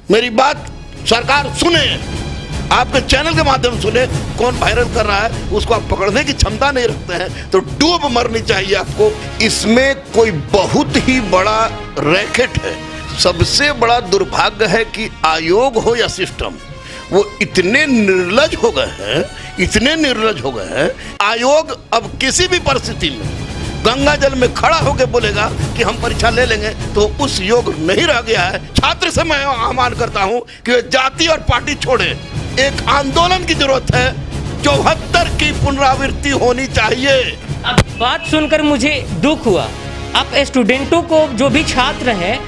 मेरी बात सरकार सुने, आपके चैनल के माध्यम से सुने। कौन वायरल कर रहा है उसको आप पकड़ने की क्षमता नहीं रखते हैं तो डूब मरनी चाहिए आपको। इसमें कोई बहुत ही बड़ा रैकेट है। सबसे बड़ा दुर्भाग्य है कि आयोग हो या सिस्टम, वो इतने निर्लज हो गए हैं, इतने निर्लज हो गए हैं। आयोग अब किसी भी परिस्थिति में गंगा जल में खड़ा होकर बोलेगा कि हम परीक्षा ले लेंगे तो उस योग नहीं रह गया है। छात्र से मैं आह्वान करता हूं कि वे जाति और पार्टी छोड़े। एक आंदोलन की जरूरत है। 74 की पुनरावृत्ति होनी चाहिए। अब बात सुनकर मुझे दुख हुआ। आप स्टूडेंटों को, जो भी छात्र हैं,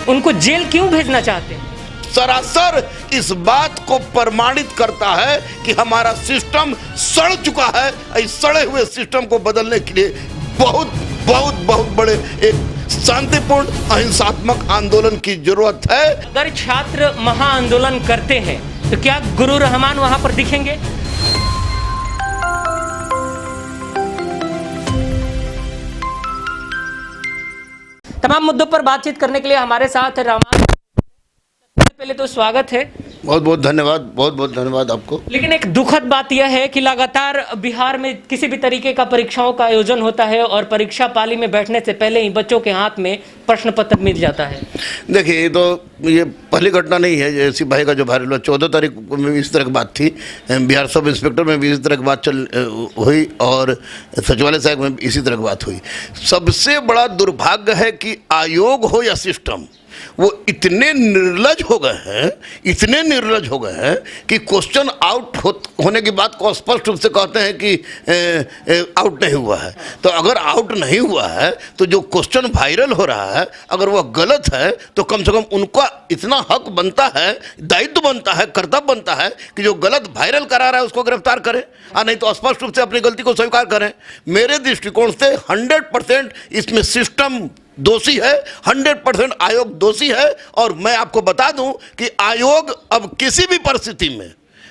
उनको जेल क्यों भेजना चाहते हैं? सरासर इस बात को प्रमाणित करता है कि हमारा सिस्टम सड़ चुका है। इस सड़े हुए सिस्टम को बदलने के लिए बहुत बहुत बहुत बड़े एक शांतिपूर्ण अहिंसात्मक आंदोलन की जरूरत है। अगर छात्र महाआंदोलन करते हैं तो क्या गुरु रहमान वहां पर दिखेंगे? तमाम मुद्दों पर बातचीत करने के लिए हमारे साथ रहमान, पहले तो स्वागत है। बहुत बहुत धन्यवाद, बहुत बहुत धन्यवाद आपको। लेकिन एक दुखद बात यह है कि लगातार बिहार में किसी भी तरीके का परीक्षाओं का आयोजन होता है और परीक्षा पाली में बैठने से पहले ही बच्चों के हाथ में प्रश्न पत्र मिल जाता है। देखिए, ये पहली घटना नहीं है। जैसी भाई का जो वायरल हुआ 14 तारीख में भी इस तरह की बात थी। बिहार सब इंस्पेक्टर में भी इस तरह की बात हुई और सचिवालय साहब में इसी तरह की बात हुई। सबसे बड़ा दुर्भाग्य है कि आयोग हो या सिस्टम, वो इतने निर्लज हो गए हैं, इतने निर्लज हो गए हैं कि क्वेश्चन आउट होने की बात को स्पष्ट रूप से कहते हैं कि आउट नहीं हुआ है। तो अगर आउट नहीं हुआ है तो जो क्वेश्चन वायरल हो रहा है अगर वह गलत है तो कम से कम उनका इतना हक बनता है, दायित्व बनता है, कर्तव्य बनता है कि जो गलत वायरल करा रहा है उसको गिरफ्तार करें, और नहीं तो स्पष्ट रूप से अपनी गलती को स्वीकार करें। मेरे दृष्टिकोण से 100% इसमें सिस्टम दोषी है, 100% आयोग दोषी है। और मैं आपको बता दूं कि आयोग अब किसी भी परिस्थिति में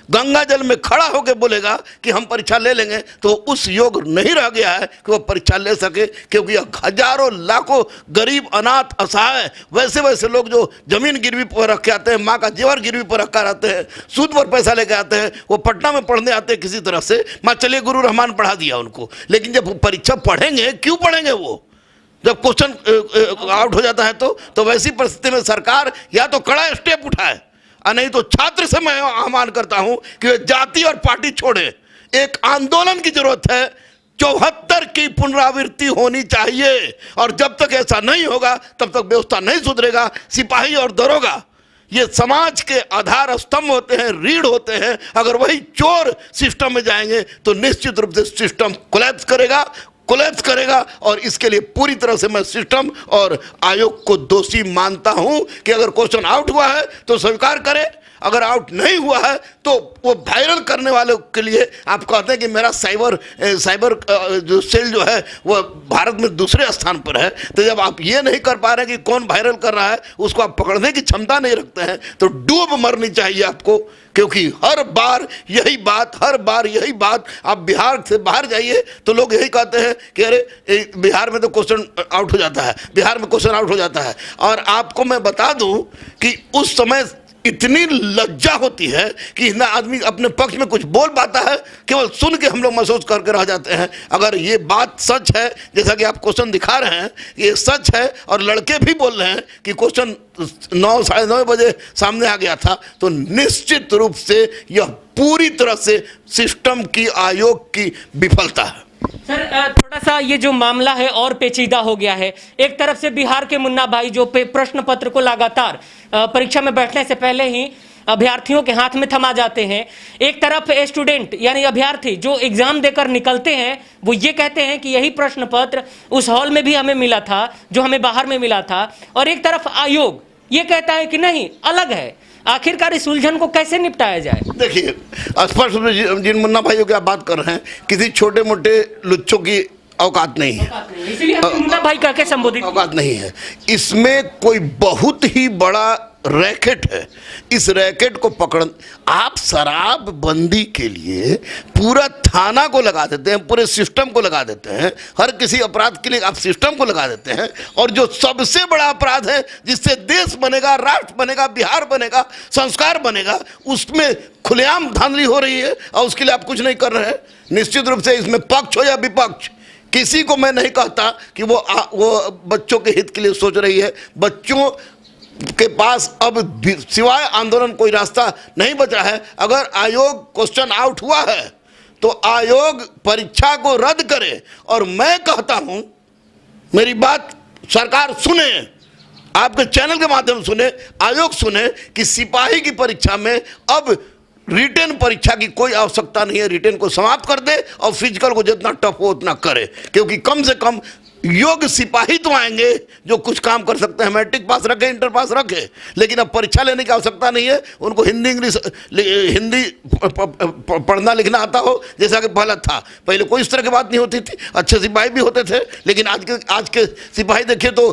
गंगा जल में खड़ा होकर बोलेगा कि हम परीक्षा ले लेंगे तो उस योग नहीं रह गया है कि वो परीक्षा ले सके। क्योंकि हजारों लाखों गरीब, अनाथ, असहाय, वैसे वैसे लोग जो जमीन गिरवी पर रख के आते हैं, माँ का जेवर गिरवी पर रख कर आते हैं, सूद पर पैसा लेके आते हैं, वो पटना में पढ़ने आते हैं किसी तरह से। माँ चलिए गुरु रहमान पढ़ा दिया उनको, लेकिन जब परीक्षा पढ़ेंगे, क्यों पढ़ेंगे वो जब क्वेश्चन आउट हो जाता है? तो वैसी परिस्थिति में सरकार या तो कड़ा स्टेप उठाए, और नहीं तो छात्र से मैं आह्वान करता हूं कि वे जाति और पार्टी छोड़े। एक आंदोलन की जरूरत है। 74 की पुनरावृत्ति होनी चाहिए। और जब तक ऐसा नहीं होगा तब तक व्यवस्था नहीं सुधरेगा। सिपाही और दरोगा ये समाज के आधार स्तंभ होते हैं, रीढ़ होते हैं। अगर वही चोर सिस्टम में जाएंगे तो निश्चित रूप से सिस्टम कोलैप्स करेगा। और इसके लिए पूरी तरह से मैं सिस्टम और आयोग को दोषी मानता हूं कि अगर क्वेश्चन आउट हुआ है तो स्वीकार करें, अगर आउट नहीं हुआ है तो वो वायरल करने वालों के लिए आप कहते हैं कि मेरा साइबर जो सेल जो है वो भारत में दूसरे स्थान पर है। तो जब आप ये नहीं कर पा रहे कि कौन वायरल कर रहा है उसको आप पकड़ने की क्षमता नहीं रखते हैं तो डूब मरनी चाहिए आपको। क्योंकि हर बार यही बात, आप बिहार से बाहर जाइए तो लोग यही कहते हैं कि अरे बिहार में तो क्वेश्चन आउट हो जाता है, बिहार में क्वेश्चन आउट हो जाता है। और आपको मैं बता दूं कि उस समय इतनी लज्जा होती है कि ना आदमी अपने पक्ष में कुछ बोल पाता है, केवल सुन के हम लोग महसूस करके रह जाते हैं। अगर ये बात सच है, जैसा कि आप क्वेश्चन दिखा रहे हैं, ये सच है और लड़के भी बोल रहे हैं कि क्वेश्चन 9 साढ़े 9 बजे सामने आ गया था, तो निश्चित रूप से यह पूरी तरह से सिस्टम की, आयोग की विफलता है। सर, थोड़ा सा ये जो मामला है और पेचीदा हो गया है। एक तरफ से बिहार के मुन्ना भाई जो प्रश्न पत्र को लगातार परीक्षा में बैठने से पहले ही अभ्यर्थियों के हाथ में थमा जाते हैं। एक तरफ स्टूडेंट यानी अभ्यर्थी जो एग्जाम देकर निकलते हैं वो ये कहते हैं कि यही प्रश्न पत्र उस हॉल में भी हमें मिला था जो हमें बाहर में मिला था, और एक तरफ आयोग ये कहता है कि नहीं, अलग है। आखिरकार इस उलझन को कैसे निपटाया जाए? देखिए, स्पष्ट रूप से जिन मुन्ना भाइयों की आप बात कर रहे हैं, किसी छोटे मोटे लुच्चों की औकात नहीं है, इसीलिए मुन्ना भाई कह के संबोधित औकात नहीं है। इसमें कोई बहुत ही बड़ा रैकेट है, इस रैकेट को पकड़, आप शराबबंदी के लिए पूरा थाना को लगा देते हैं, पूरे सिस्टम को लगा देते हैं, हर किसी अपराध के लिए आप सिस्टम को लगा देते हैं, और जो सबसे बड़ा अपराध है जिससे देश बनेगा, राष्ट्र बनेगा, बिहार बनेगा, संस्कार बनेगा, उसमें खुलेआम धांधली हो रही है और उसके लिए आप कुछ नहीं कर रहे हैं। निश्चित रूप से इसमें पक्ष हो या विपक्ष, किसी को मैं नहीं कहता कि वो बच्चों के हित के लिए सोच रही है। बच्चों के पास अब सिवाय आंदोलन कोई रास्ता नहीं बचा है। अगर आयोग क्वेश्चन आउट हुआ है तो आयोग परीक्षा को रद्द करे, और मैं कहता हूं, मेरी बात सरकार सुने, आपके चैनल के माध्यम से सुने, आयोग सुने कि सिपाही की परीक्षा में अब रिटेन परीक्षा की कोई आवश्यकता नहीं है, रिटेन को समाप्त कर दे और फिजिकल को जितना टफ हो उतना करे, क्योंकि कम से कम योग्य सिपाही तो आएंगे जो कुछ काम कर सकते हैं। मैट्रिक पास रखे, इंटर पास रखे, लेकिन अब परीक्षा लेने की आवश्यकता नहीं है। उनको हिंदी इंग्लिश हिंदी पढ़ना लिखना आता हो, जैसा कि पहले था। पहले कोई इस तरह की बात नहीं होती थी, अच्छे सिपाही भी होते थे, लेकिन आज के सिपाही देखिए तो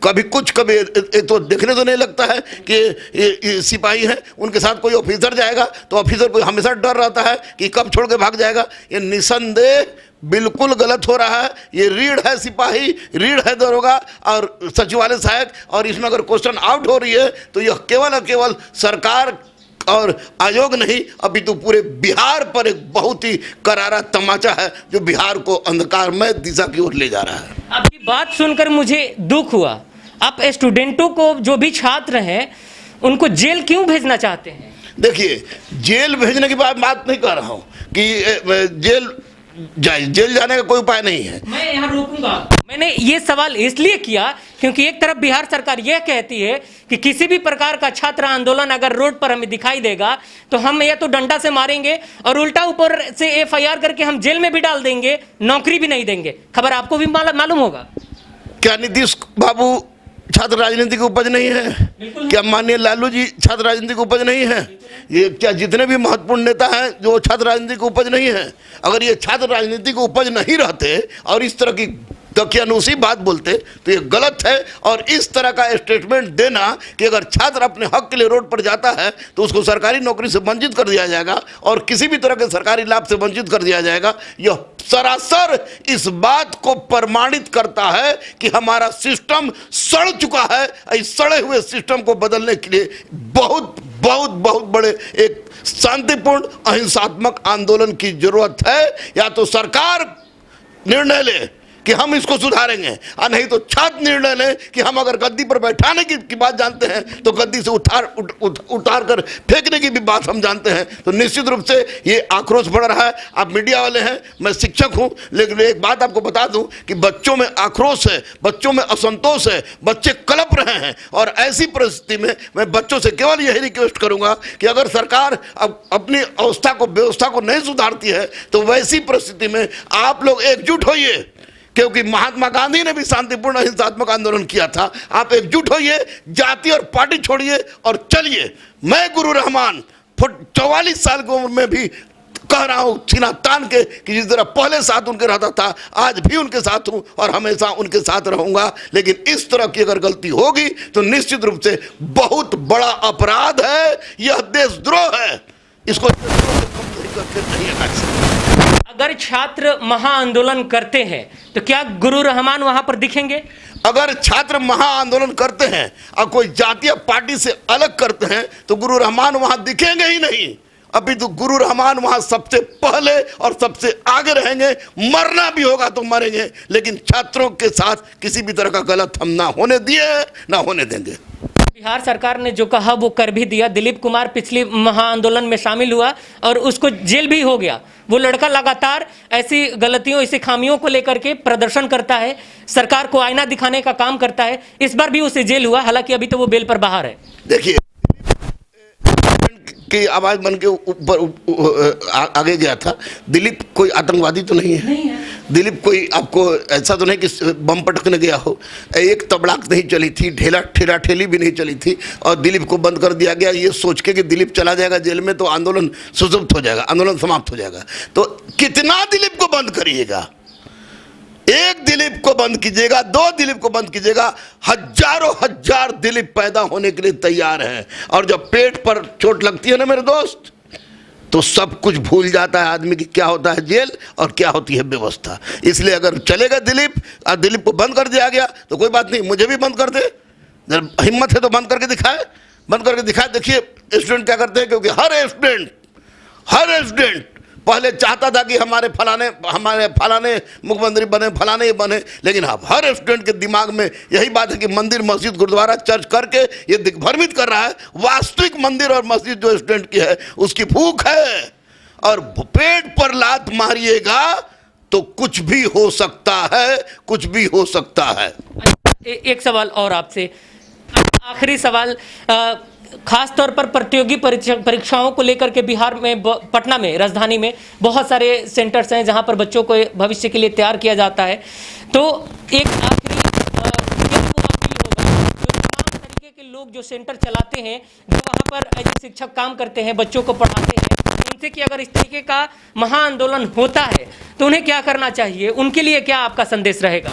कभी कुछ, कभी तो देखने तो नहीं लगता है कि ये सिपाही हैं। उनके साथ कोई ऑफिसर जाएगा तो ऑफिसर को हमेशा डर रहता है कि कब छोड़ के भाग जाएगा। ये निसंदेह बिल्कुल गलत हो रहा है। ये रीढ़ है सिपाही, रीढ़ है दरोगा और सचिवालय सहायक, और इसमें अगर क्वेश्चन आउट हो रही है तो यह केवल और केवल सरकार और आयोग नहीं, अभी तो पूरे बिहार पर एक बहुत ही करारा तमाचा है जो बिहार को अंधकारमय दिशा की ओर ले जा रहा है। आपकी बात सुनकर मुझे दुख हुआ। आप स्टूडेंटों को, जो भी छात्र हैं, उनको जेल क्यों भेजना चाहते हैं? देखिए, जेल भेजने की बात नहीं कर रहा हूँ कि जेल जाने का कोई उपाय नहीं है। मैं यहाँ रोकूंगा। मैंने ये सवाल इसलिए किया क्योंकि एक तरफ बिहार सरकार यह कहती है कि किसी भी प्रकार का छात्र आंदोलन अगर रोड पर हमें दिखाई देगा तो हम या तो डंडा से मारेंगे और उल्टा ऊपर से एफआईआर करके हम जेल में भी डाल देंगे, नौकरी भी नहीं देंगे। खबर आपको भी मालूम होगा। क्या नीतीश बाबू छात्र राजनीति की उपज नहीं है? क्या माननीय लालू जी छात्र राजनीति की उपज नहीं है? ये क्या जितने भी महत्वपूर्ण नेता हैं जो छात्र राजनीति की उपज नहीं है? अगर ये छात्र राजनीति की उपज नहीं रहते और इस तरह की दकियानूसी बात बोलते तो ये गलत है। और इस तरह का स्टेटमेंट देना कि अगर छात्र अपने हक के लिए रोड पर जाता है तो उसको सरकारी नौकरी से वंचित कर दिया जाएगा और किसी भी तरह के सरकारी लाभ से वंचित कर दिया जाएगा, यह सरासर इस बात को प्रमाणित करता है कि हमारा सिस्टम सड़ चुका है। इस सड़े हुए सिस्टम को बदलने के लिए बहुत बहुत बहुत बड़े एक शांतिपूर्ण अहिंसात्मक आंदोलन की जरूरत है। या तो सरकार निर्णय ले कि हम इसको सुधारेंगे, और नहीं तो छात्र निर्णय लें कि हम अगर गद्दी पर बैठाने की बात जानते हैं तो गद्दी से उतार कर फेंकने की भी बात हम जानते हैं। तो निश्चित रूप से ये आक्रोश बढ़ रहा है। आप मीडिया वाले हैं, मैं शिक्षक हूं, लेकिन एक बात आपको बता दूं कि बच्चों में आक्रोश है, बच्चों में असंतोष है, बच्चे कलप रहे हैं। और ऐसी परिस्थिति में मैं बच्चों से केवल यही रिक्वेस्ट करूंगा कि अगर सरकार अब अपनी व्यवस्था को नहीं सुधारती है तो वैसी परिस्थिति में आप लोग एकजुट होइए, क्योंकि महात्मा गांधी ने भी शांतिपूर्ण अहिंसात्मक आंदोलन किया था। आप एकजुट होइए, जाति और पार्टी छोड़िए और चलिए। मैं गुरु रहमान 44 साल की उम्र में भी कह रहा हूं सीना तान के कि जिस तरह पहले साथ उनके रहता था आज भी उनके साथ हूं और हमेशा उनके साथ रहूंगा। लेकिन इस तरह की अगर गलती होगी तो निश्चित रूप से बहुत बड़ा अपराध है, यह देशद्रोह है। इसको अगर छात्र महाआंदोलन करते हैं तो क्या गुरु रहमान वहां पर दिखेंगे? अगर छात्र महाआंदोलन करते हैं और कोई जातीय पार्टी से अलग करते हैं तो गुरु रहमान वहां दिखेंगे ही नहीं। अभी तो गुरु रहमान वहां सबसे पहले और सबसे आगे रहेंगे। मरना भी होगा तो मरेंगे, लेकिन छात्रों के साथ किसी भी तरह का गलत हम ना होने दिए, ना होने देंगे। बिहार सरकार ने जो कहा वो कर भी दिया। दिलीप कुमार पिछले महाआंदोलन में शामिल हुआ और उसको जेल भी हो गया। वो लड़का लगातार ऐसी गलतियों, ऐसी खामियों को लेकर के प्रदर्शन करता है, सरकार को आईना दिखाने का काम करता है। इस बार भी उसे जेल हुआ, हालांकि अभी तो वो बेल पर बाहर है। देखिए, की आवाज बन के ऊपर आगे गया था। दिलीप कोई आतंकवादी तो नहीं है। दिलीप कोई आपको ऐसा तो नहीं कि बम पटकने गया हो। एक तबड़ाक नहीं चली थी, ठेला ठेली भी नहीं चली थी और दिलीप को बंद कर दिया गया ये सोच के कि दिलीप चला जाएगा जेल में तो आंदोलन सुसुप्त हो जाएगा, आंदोलन समाप्त हो जाएगा। तो कितना दिलीप को बंद करिएगा? एक दिलीप को बंद कीजिएगा, 2 दिलीप को बंद कीजिएगा, हजारों हजार दिलीप पैदा होने के लिए तैयार हैं। और जब पेट पर चोट लगती है ना मेरे दोस्त, तो सब कुछ भूल जाता है आदमी कि क्या होता है जेल और क्या होती है व्यवस्था। इसलिए अगर चलेगा दिलीप और दिलीप को बंद कर दिया गया तो कोई बात नहीं, मुझे भी बंद कर दे, जब हिम्मत है तो बंद करके दिखाए, बंद करके दिखाए। देखिए स्टूडेंट क्या करते हैं, क्योंकि हर स्टूडेंट पहले चाहता था कि हमारे फलाने मुख्यमंत्री बने, फलाने ही बने, लेकिन अब हर स्टूडेंट के दिमाग में यही बात है कि मंदिर, मस्जिद, गुरुद्वारा, चर्च करके ये दिग्भ्रमित कर रहा है। वास्तविक मंदिर और मस्जिद जो स्टूडेंट की है उसकी भूख है, और पेट पर लात मारिएगा तो कुछ भी हो सकता है, कुछ भी हो सकता है। एक सवाल और आपसे, आखिरी सवाल, खास तौर पर प्रतियोगी परीक्षाओं को लेकर के बिहार में, पटना में, राजधानी में बहुत सारे सेंटर्स हैं जहां पर बच्चों को भविष्य के लिए तैयार किया जाता है। तो एक आखिरी अपील होगा, जो तमाम तरीके के लोग जो सेंटर चलाते हैं, जो वहां पर शिक्षक काम करते हैं, बच्चों को पढ़ाते हैं, उनसे कि अगर इस तरीके का महाआंदोलन होता है तो उन्हें क्या करना चाहिए, उनके लिए क्या आपका संदेश रहेगा?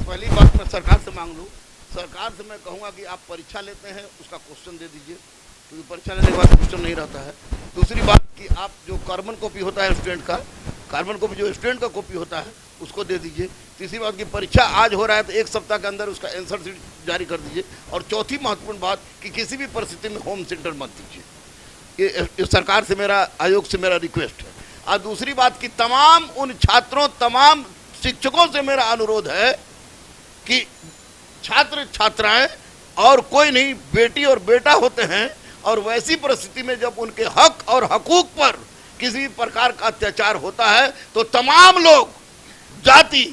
पहली बात मैं सरकार से मांग लूँ, सरकार से मैं कहूँगा कि आप परीक्षा लेते हैं उसका क्वेश्चन दे दीजिए, क्योंकि परीक्षा लेने के बाद क्वेश्चन नहीं रहता है। दूसरी बात कि आप जो कार्बन कॉपी होता है स्टूडेंट का, कार्बन कॉपी जो स्टूडेंट का कॉपी होता है उसको दे दीजिए। तीसरी बात कि परीक्षा आज हो रहा है तो 1 सप्ताह के अंदर उसका आंसर शीट जारी कर दीजिए। और चौथी महत्वपूर्ण बात कि किसी भी परिस्थिति में होम सेंटर मत दीजिए। ये सरकार से मेरा, आयोग से मेरा रिक्वेस्ट है। और दूसरी बात कि तमाम उन छात्रों, तमाम शिक्षकों से मेरा अनुरोध है कि छात्र छात्राएं और कोई नहीं, बेटी और बेटा होते हैं, और वैसी परिस्थिति में जब उनके हक और हकूक पर किसी भी प्रकार का अत्याचार होता है तो तमाम लोग, जाति,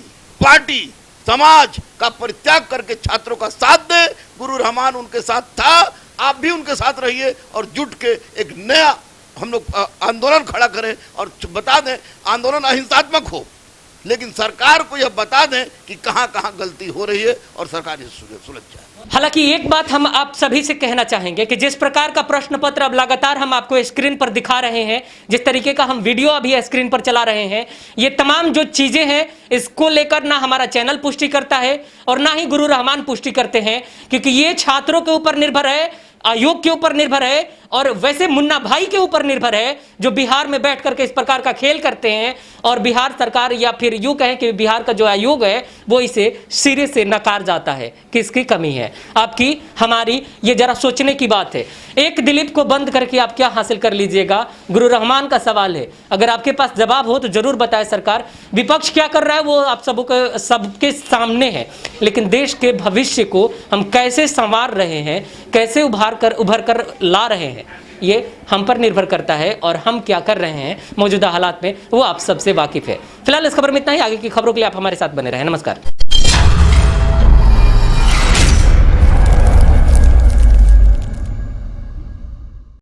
पार्टी, समाज का परित्याग करके छात्रों का साथ दें। गुरु रहमान उनके साथ था, आप भी उनके साथ रहिए और जुट के एक नया हम लोग आंदोलन खड़ा करें और बता दें आंदोलन अहिंसात्मक हो, लेकिन सरकार को यह बता दें कि कहां कहां गलती हो रही है और सरकार इसे सुलझ जाए। हालांकि एक बात हम आप सभी से कहना चाहेंगे कि जिस प्रकार का प्रश्न पत्र अब लगातार हम आपको स्क्रीन पर दिखा रहे हैं, जिस तरीके का हम वीडियो अभी स्क्रीन पर चला रहे हैं, ये तमाम जो चीजें हैं इसको लेकर ना हमारा चैनल पुष्टि करता है और ना ही गुरु रहमान पुष्टि करते हैं, क्योंकि ये छात्रों के ऊपर निर्भर है, आयोग के ऊपर निर्भर है और वैसे मुन्ना भाई के ऊपर निर्भर है जो बिहार में बैठ करके इस प्रकार का खेल करते हैं। और बिहार सरकार, या फिर यूं कहें कि बिहार का जो आयोग है वो इसे सिरे से नकार जाता है। किसकी कमी है? आपकी, हमारी, ये जरा सोचने की बात है। एक दिलीप को बंद करके आप क्या हासिल कर लीजिएगा? गुरु रहमान का सवाल है, अगर आपके पास जवाब हो तो जरूर बताएं सरकार। विपक्ष क्या कर रहा है वो आप सबके सामने है, लेकिन देश के भविष्य को हम कैसे संवार रहे हैं, कैसे उभर कर ला रहे हैं, ये हम पर निर्भर करता है। और हम क्या कर रहे हैं मौजूदा हालात में वो आप सबसे वाकिफ है। फिलहाल इस खबर में इतना ही। आगे की खबरों के लिए आप हमारे साथ बने रहें। नमस्कार।